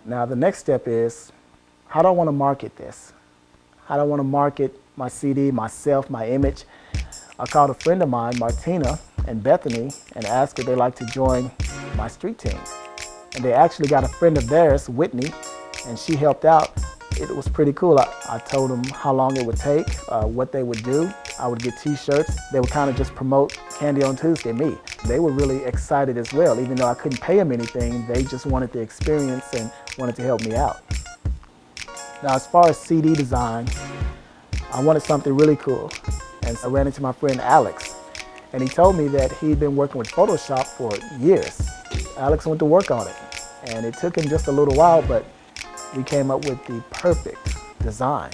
Now the next step is, how do I want to market this? How do I want to market my CD, myself, my image? I called a friend of mine, Martina and Bethany, and asked if they'd like to join my street team. And they actually got a friend of theirs, Whitney, and she helped out. It was pretty cool. I told them how long it would take, what they would do. I would get t-shirts. They would kind of just promote Candy on Tuesday, me. They were really excited as well. Even though I couldn't pay them anything, they just wanted the experience and wanted to help me out. Now, as far as CD design, I wanted something really cool. And so I ran into my friend Alex, and he told me that he'd been working with Photoshop for years. Alex went to work on it, and it took him just a little while, but we came up with the perfect design.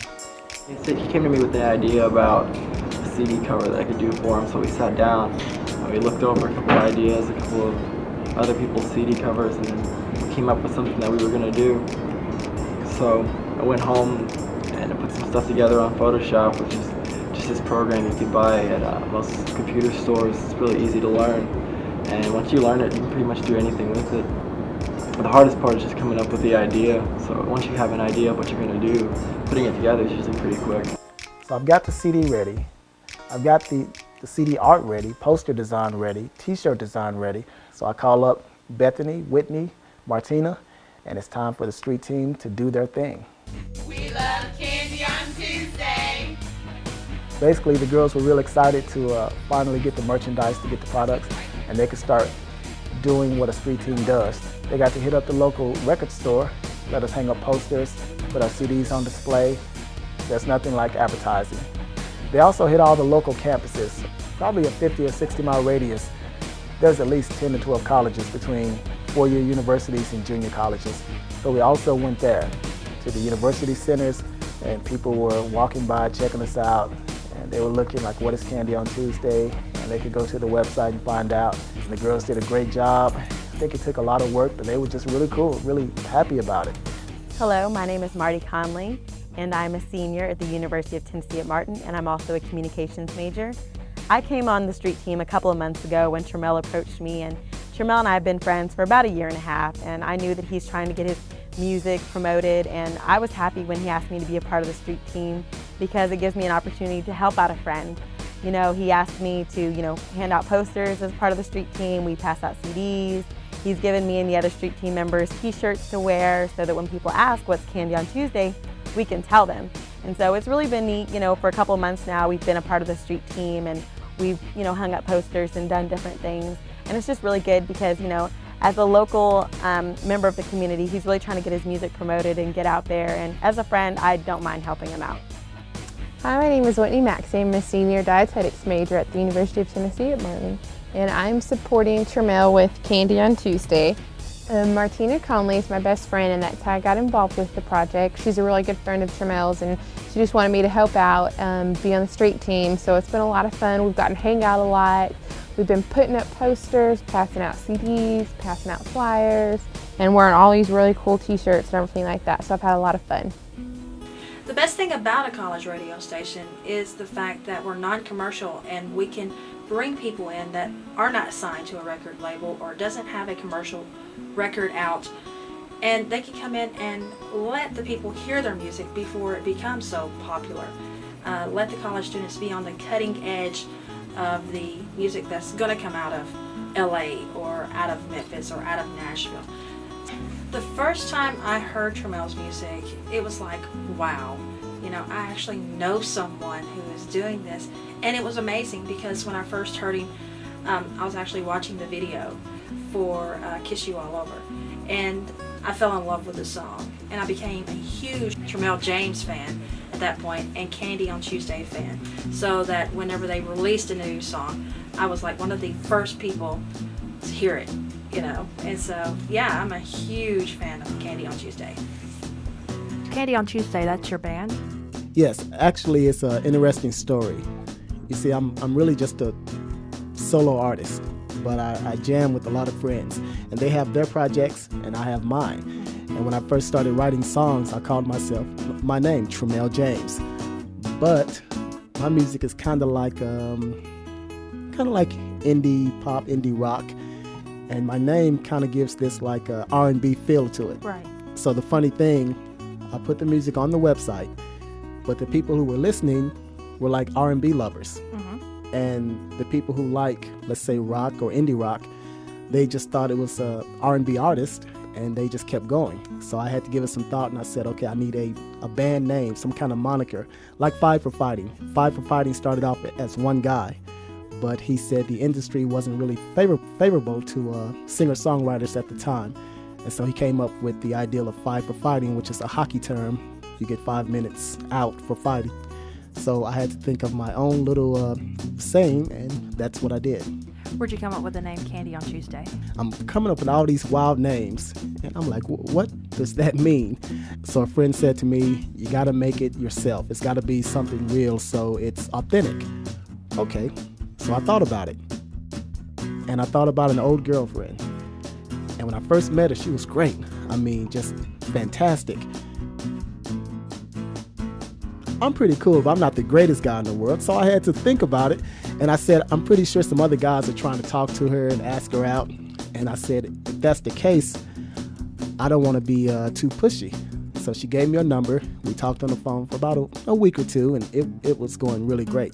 He came to me with the idea about a CD cover that I could do for him, so we sat down and we looked over a couple of ideas, a couple of other people's CD covers, and then we came up with something that we were going to do. So I went home and I put some stuff together on Photoshop, which is just this program you can buy at most computer stores. It's really easy to learn, and once you learn it, you can pretty much do anything with it. But the hardest part is just coming up with the idea. So once you have an idea of what you're going to do, putting it together is usually pretty quick. So I've got the CD ready. I've got the CD art ready, poster design ready, t-shirt design ready. So I call up Bethany, Whitney, Martina, and it's time for the street team to do their thing. We love Candy on Tuesday. Basically, the girls were real excited to finally get the merchandise, to get the products, and they could start doing what a street team does. They got to hit up the local record store, let us hang up posters, put our CDs on display. There's nothing like advertising. They also hit all the local campuses, probably a 50 or 60 mile radius. There's at least 10 to 12 colleges between four-year universities and junior colleges. So we also went there to the university centers, and people were walking by checking us out, and they were looking like, what is Candy on Tuesday? And they could go to the website and find out. And the girls did a great job. I think it took a lot of work, but they were just really cool, really happy about it. Hello, my name is Marty Conley, and I'm a senior at the University of Tennessee at Martin, and I'm also a communications major. I came on the street team a couple of months ago when Tremel approached me, and Tremel and I have been friends for about a year and a half, and I knew that he's trying to get his music promoted, and I was happy when he asked me to be a part of the street team because it gives me an opportunity to help out a friend. You know, he asked me to, hand out posters as part of the street team. We pass out CDs. He's given me and the other street team members t-shirts to wear so that when people ask what's Candy on Tuesday, we can tell them. And so it's really been neat, for a couple of months now we've been a part of the street team, and we've, hung up posters and done different things. And it's just really good because, as a local member of the community, he's really trying to get his music promoted and get out there. And as a friend, I don't mind helping him out. Hi, my name is Whitney Maxey. I'm a senior dietetics major at the University of Tennessee at Martin, and I'm supporting Tremel with Candy on Tuesday. Martina Conley is my best friend, and that's how I got involved with the project. She's a really good friend of Tremel's, and she just wanted me to help out, be on the street team, so it's been a lot of fun. We've gotten to hang out a lot. We've been putting up posters, passing out CDs, passing out flyers, and wearing all these really cool t-shirts and everything like that, so I've had a lot of fun. The best thing about a college radio station is the fact that we're non-commercial, and we can bring people in that are not signed to a record label or doesn't have a commercial record out, and they can come in and let the people hear their music before it becomes so popular. Let the college students be on the cutting edge of the music that's going to come out of LA or out of Memphis or out of Nashville. The first time I heard Tremel's music, it was like, wow, I actually know someone who is doing this. And it was amazing because when I first heard him, I was actually watching the video for Kiss You All Over. And I fell in love with the song. And I became a huge Tremel James fan at that point, and Candy on Tuesday fan. So that whenever they released a new song, I was like one of the first people to hear it. And so, yeah, I'm a huge fan of Candy on Tuesday. Candy on Tuesday, that's your band? Yes, actually it's an interesting story. You see, I'm really just a solo artist, but I jam with a lot of friends, and they have their projects and I have mine. And when I first started writing songs, I called myself my name, Tremel James. But my music is kind of like indie pop, indie rock. And my name kind of gives this like a R&B feel to it. Right. So the funny thing, I put the music on the website, but the people who were listening were like R&B lovers. And the people who like, let's say, rock or indie rock, they just thought it was a R&B artist, and they just kept going. So I had to give it some thought, and I said, okay, I need a band name, some kind of moniker, like Five for Fighting. Five for Fighting started off as one guy, but he said the industry wasn't really favorable to singer-songwriters at the time. And so he came up with the ideal of Five for Fighting, which is a hockey term. You get 5 minutes out for fighting. So I had to think of my own little saying, and that's what I did. Where'd you come up with the name Candy on Tuesday? I'm coming up with all these wild names, and I'm like, what does that mean? So a friend said to me, you got to make it yourself. It's got to be something real so it's authentic. Okay, so I thought about it, and I thought about an old girlfriend. And when I first met her, she was great. I mean, just fantastic. I'm pretty cool, but I'm not the greatest guy in the world, so I had to think about it. And I said, I'm pretty sure some other guys are trying to talk to her and ask her out. And I said, if that's the case, I don't want to be too pushy. So she gave me her number. We talked on the phone for about a week or two, and it was going really great.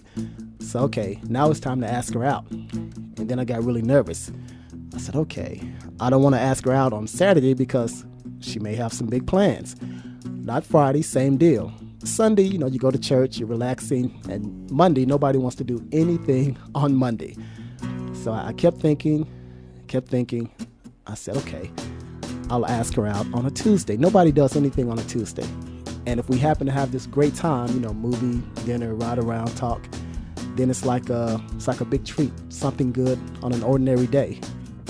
So, okay, now it's time to ask her out. And then I got really nervous. I said, okay, I don't want to ask her out on Saturday because she may have some big plans. Not Friday, same deal. Sunday, you go to church, you're relaxing, and Monday, nobody wants to do anything on Monday. So I kept thinking. I said, okay, I'll ask her out on a Tuesday. Nobody does anything on a Tuesday. And if we happen to have this great time, movie, dinner, ride around, talk, then it's like a big treat, something good on an ordinary day.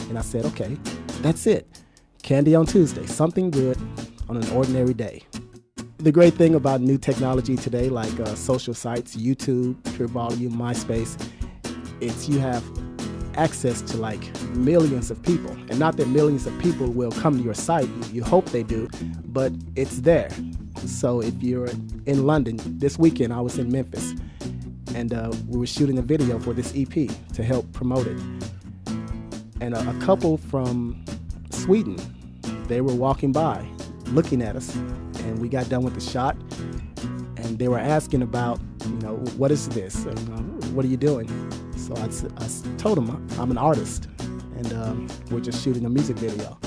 And I said, okay, that's it. Candy on Tuesday, something good on an ordinary day. The great thing about new technology today, like social sites, YouTube, Pure Volume, MySpace, it's you have access to like millions of people. And not that millions of people will come to your site, you hope they do, but it's there. So if you're in London, this weekend I was in Memphis, and we were shooting a video for this EP to help promote it. And a couple from Sweden, they were walking by, looking at us, and we got done with the shot, and they were asking about, what is this? What are you doing? So I told them I'm an artist, and we're just shooting a music video.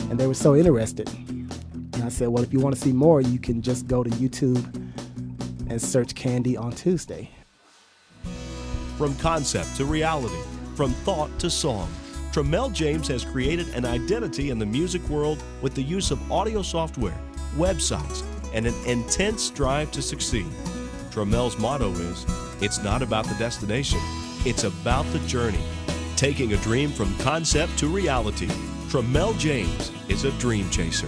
And they were so interested. And I said, well, if you want to see more, you can just go to YouTube and search Candy on Tuesday. From concept to reality, from thought to song, Tramel James has created an identity in the music world with the use of audio software, websites, and an intense drive to succeed. Tramel's motto is, it's not about the destination, it's about the journey. Taking a dream from concept to reality, Tramel James is a dream chaser.